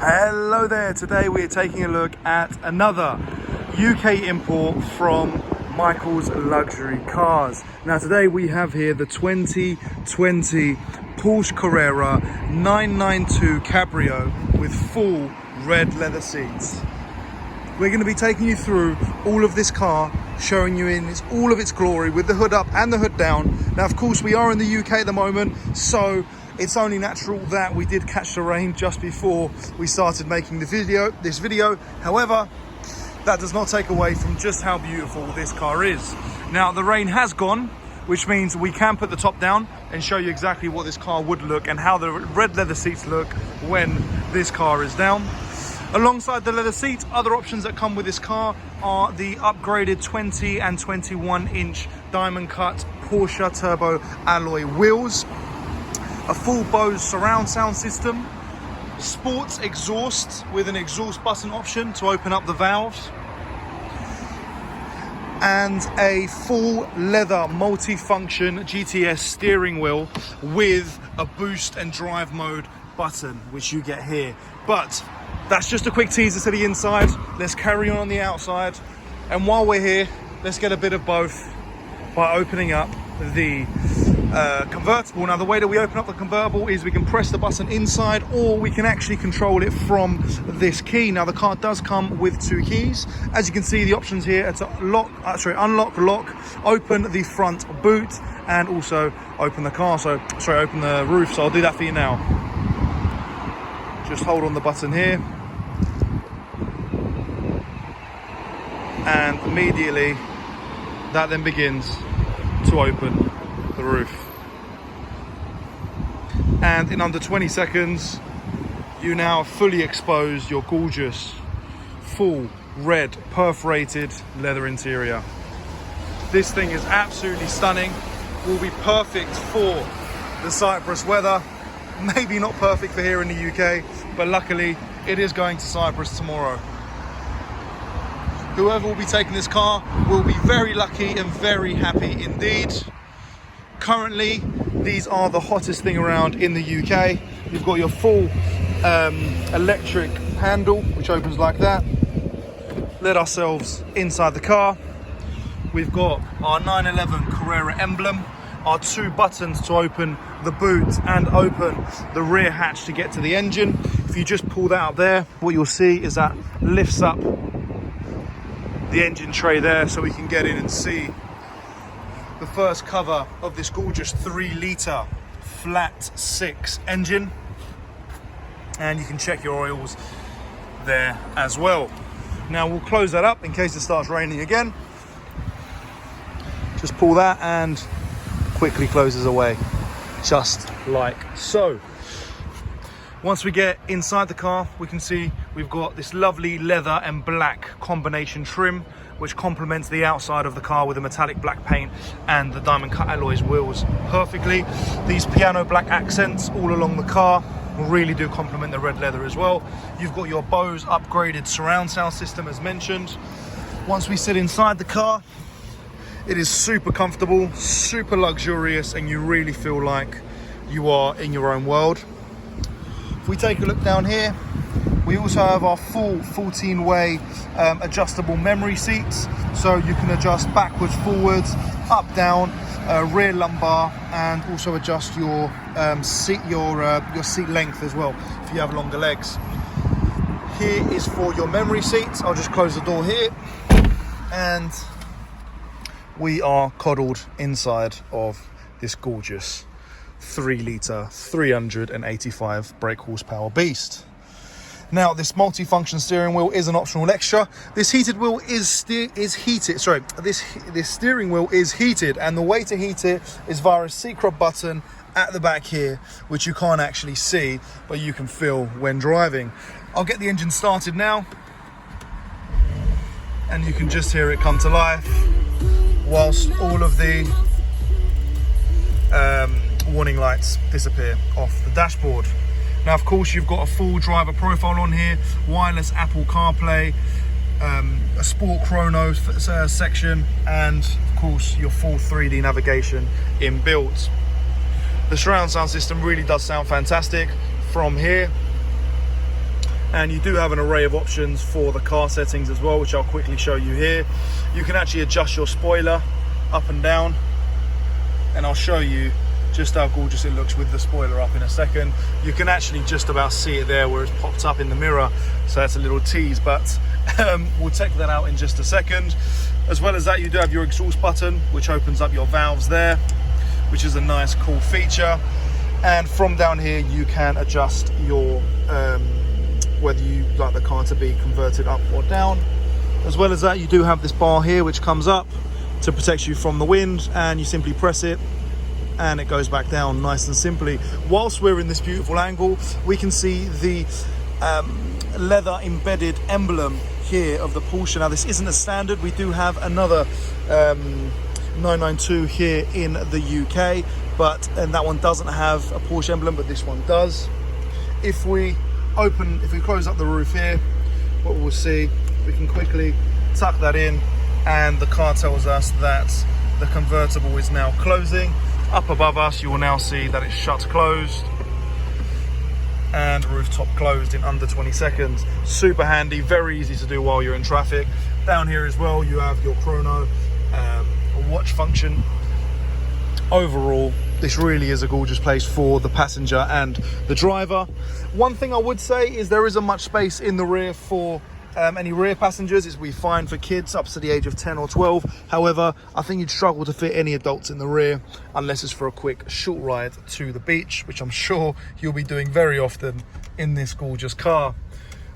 Hello there, today we are taking a look at another UK import from Michael's Luxury Cars. Now today we have here the 2020 Porsche Carrera 992 Cabrio with full red leather seats. We're going to be taking you through all of this car, showing you in all of its glory with the hood up and the hood down. Now of course we are in the UK at the moment, so it's only natural that we did catch the rain just before we started making this video. However, that does not take away from just how beautiful this car is. Now the rain has gone, which means we can put the top down and show you exactly what this car would look and how the red leather seats look when this car is down. Alongside the leather seats, other options that come with this car are the upgraded 20 and 21 inch diamond cut Porsche turbo alloy wheels, a full Bose surround sound system, sports exhaust with an exhaust button option to open up the valves, and a full leather multi-function GTS steering wheel with a boost and drive mode button, which you get here. But that's just a quick teaser to the inside. Let's carry on the outside, and while we're here, let's get a bit of both by opening up the convertible. Now the way that we open up the convertible is we can press the button inside, or we can actually control it from this key. Now the car does come with two keys. As you can see, the options here are to unlock, lock, open the front boot, and also open the car. Open the roof. So I'll do that for you now. Just hold on the button here, and immediately that then begins to open the roof, and in under 20 seconds you now fully expose your gorgeous full red perforated leather interior. This thing is absolutely stunning, will be perfect for the Cyprus weather, maybe not perfect for here in the UK, but luckily it is going to Cyprus tomorrow. Whoever will be taking this car will be very lucky and very happy indeed. Currently, these are the hottest thing around in the UK. You've got your full electric handle, which opens like that. Let ourselves inside the car. We've got our 911 Carrera emblem, our two buttons to open the boot and open the rear hatch to get to the engine. If you just pull that out there, what you'll see is that lifts up the engine tray there, so we can get in and see the first cover of this gorgeous 3-litre flat 6 engine, and you can check your oils there as well. Now we'll close that up in case it starts raining again. Just pull that and quickly closes away, just like so. Once we get inside the car, we can see we've got this lovely leather and black combination trim, which complements the outside of the car with the metallic black paint and the diamond cut alloys wheels perfectly. These piano black accents all along the car really do complement the red leather as well. You've got your Bose upgraded surround sound system as mentioned. Once we sit inside the car, it is super comfortable, super luxurious, and you really feel like you are in your own world. If we take a look down here, we also have our full 14-way adjustable memory seats, so you can adjust backwards, forwards, up, down, rear lumbar, and also adjust your seat length as well if you have longer legs. Here is for your memory seats. I'll just close the door here, and we are coddled inside of this gorgeous 3-litre 385 brake horsepower beast. Now this multi-function steering wheel is an optional extra. This heated wheel is heated. Sorry, this steering wheel is heated, and the way to heat it is via a secret button at the back here, which you can't actually see, but you can feel when driving. I'll get the engine started now, and you can just hear it come to life, whilst all of the warning lights disappear off the dashboard. Now of course you've got a full driver profile on here, wireless Apple CarPlay, a sport chrono section, and of course your full 3D navigation inbuilt. The surround sound system really does sound fantastic from here. And you do have an array of options for the car settings as well, which I'll quickly show you here. You can actually adjust your spoiler up and down, and I'll show you just how gorgeous it looks with the spoiler up in a second. You can actually just about see it there where it's popped up in the mirror, so that's a little tease, but we'll take that out in just a second. As well as that, you do have your exhaust button, which opens up your valves there, which is a nice cool feature. And from down here you can adjust your whether you like the car to be converted up or down. As well as that, you do have this bar here which comes up to protect you from the wind, and you simply press it and it goes back down nice and simply. Whilst we're in this beautiful angle, we can see the leather embedded emblem here of the Porsche. Now this isn't a standard, we do have another 992 here in the UK, and that one doesn't have a Porsche emblem, but this one does. If we close up the roof here, what we'll see, we can quickly tuck that in, and the car tells us that the convertible is now closing. Up above us, you will now see that it's shut closed, and rooftop closed in under 20 seconds. Super handy, very easy to do while you're in traffic. Down here as well, you have your chrono, watch function. Overall, this really is a gorgeous place for the passenger and the driver. One thing I would say is there isn't much space in the rear for any rear passengers. Is we find for kids up to the age of 10 or 12. However, I think you'd struggle to fit any adults in the rear unless it's for a quick short ride to the beach, which I'm sure you'll be doing very often in this gorgeous car.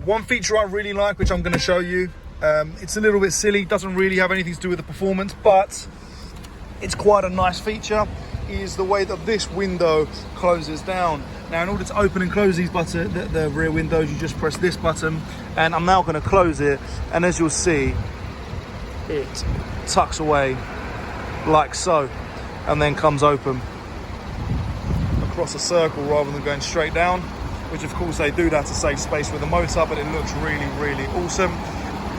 One feature I really like, which I'm going to show you, it's a little bit silly, doesn't really have anything to do with the performance, but it's quite a nice feature, is the way that this window closes down. Now in order to open and close these the rear windows, you just press this button, and I'm now going to close it, and as you'll see, it tucks away like so, and then comes open across a circle rather than going straight down, which of course they do that to save space with the motor, but it looks really, really awesome.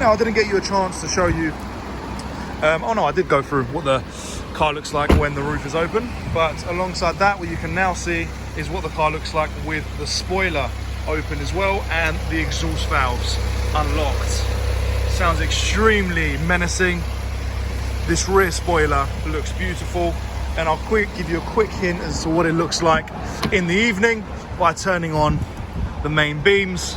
Now I didn't get you a chance to show you, oh no, I did go through what the car looks like when the roof is open, but alongside that, what you can now see is what the car looks like with the spoiler open as well and the exhaust valves unlocked. Sounds extremely menacing. This rear spoiler looks beautiful, and I'll give you a quick hint as to what it looks like in the evening by turning on the main beams,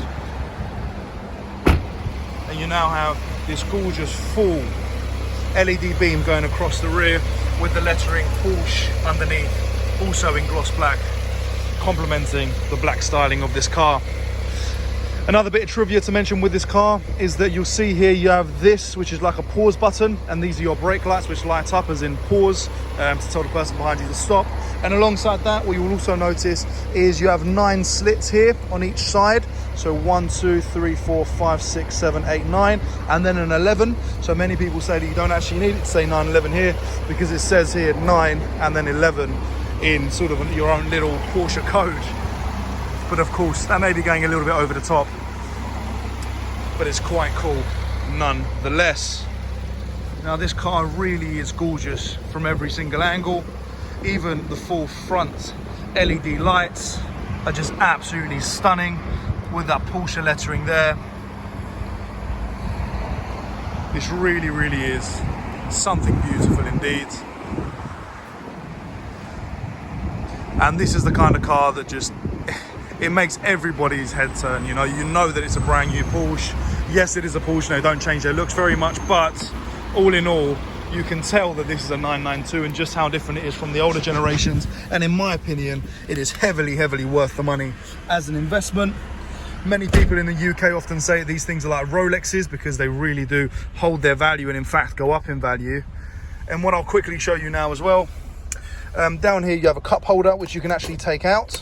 and you now have this gorgeous full LED beam going across the rear with the lettering Porsche underneath, also in gloss black, complementing the black styling of this car. Another bit of trivia to mention with this car is that you'll see here you have this, which is like a pause button, and these are your brake lights which light up as in pause, to tell the person behind you to stop. And alongside that, what you will also notice is you have 9 slits here on each side. So 1, 2, 3, 4, 5, 6, 7, 8, 9, and then an 11. So many people say that you don't actually need it to say 9, 11 here, because it says here 9 and then 11 in sort of your own little Porsche code. But of course, that may be going a little bit over the top, but it's quite cool nonetheless. Now this car really is gorgeous from every single angle. Even the full front LED lights are just absolutely stunning with that Porsche lettering there. This really, really is something beautiful indeed. And this is the kind of car that just, it makes everybody's head turn. You know that it's a brand new Porsche. Yes, it is a Porsche. They don't change their looks very much, but all in all, you can tell that this is a 992 and just how different it is from the older generations. And in my opinion, it is heavily, heavily worth the money as an investment. Many people in the UK often say these things are like Rolexes because they really do hold their value and in fact go up in value. And what I'll quickly show you now as well, down here you have a cup holder which you can actually take out,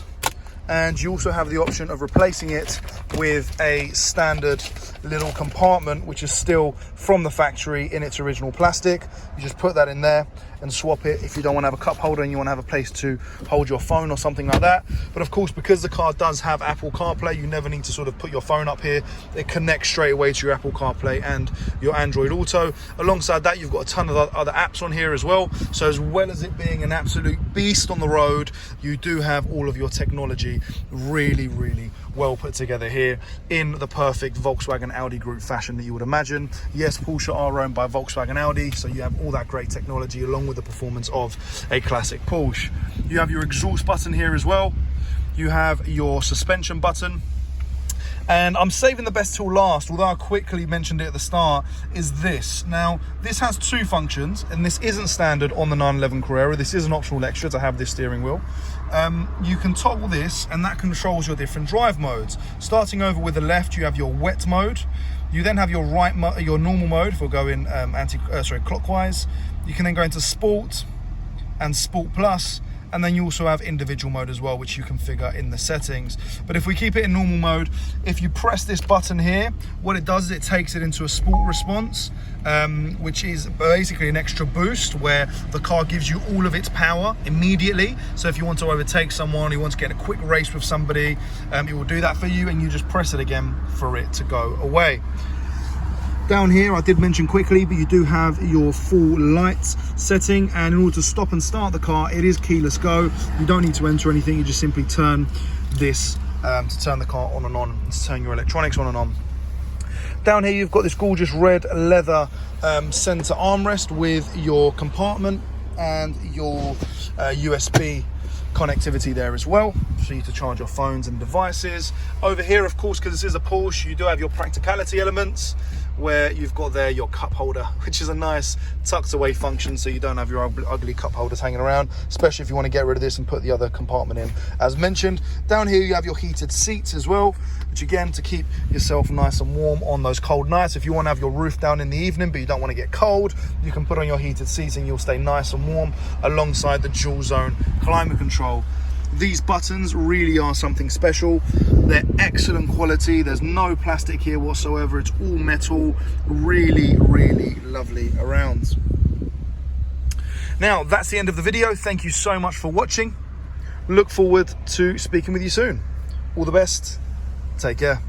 and you also have the option of replacing it with a standard little compartment which is still from the factory in its original plastic. You just put that in there and swap it if you don't want to have a cup holder and you want to have a place to hold your phone or something like that. But of course, because the car does have Apple CarPlay, you never need to sort of put your phone up here. It connects straight away to your Apple CarPlay and your Android Auto. Alongside that, you've got a ton of other apps on here as well. So as well as it being an absolute beast on the road, you do have all of your technology really, really well put together here in the perfect Volkswagen Audi group fashion that you would imagine. Yes, Porsche are owned by Volkswagen Audi, so you have all that great technology along with the performance of a classic Porsche. You have your exhaust button here as well. You have your suspension button. And I'm saving the best till last, although I quickly mentioned it at the start, is this. Now, this has two functions, and this isn't standard on the 911 Carrera. This is an optional extra to have this steering wheel. You can toggle this, and that controls your different drive modes. Starting over with the left, you have your wet mode. You then have your your normal mode for going clockwise. You can then go into Sport and Sport Plus. And then you also have individual mode as well, which you configure in the settings. But if we keep it in normal mode, if you press this button here, what it does is it takes it into a sport response, which is basically an extra boost where the car gives you all of its power immediately. So if you want to overtake someone, you want to get in a quick race with somebody, it will do that for you, and you just press it again for it to go away. Down here, I did mention quickly, but you do have your full lights setting, and in order to stop and start the car, it is keyless go. You don't need to enter anything, you just simply turn this to turn the car on and on, to turn your electronics on and on. Down here, you've got this gorgeous red leather center armrest with your compartment and your USB connectivity there as well, for you to charge your phones and devices. Over here, of course, because this is a Porsche, you do have your practicality elements, where you've got there your cup holder, which is a nice tucked away function, so you don't have your ugly cup holders hanging around, especially if you want to get rid of this and put the other compartment in as mentioned. Down here you have your heated seats as well, which again, to keep yourself nice and warm on those cold nights. If you want to have your roof down in the evening but you don't want to get cold, you can put on your heated seats and you'll stay nice and warm alongside the dual zone climate control. These buttons really are something special. They're excellent quality. There's no plastic here whatsoever. It's all metal. Really, really lovely around. Now, that's the end of the video. Thank you so much for watching. Look forward to speaking with you soon. All the best. Take care.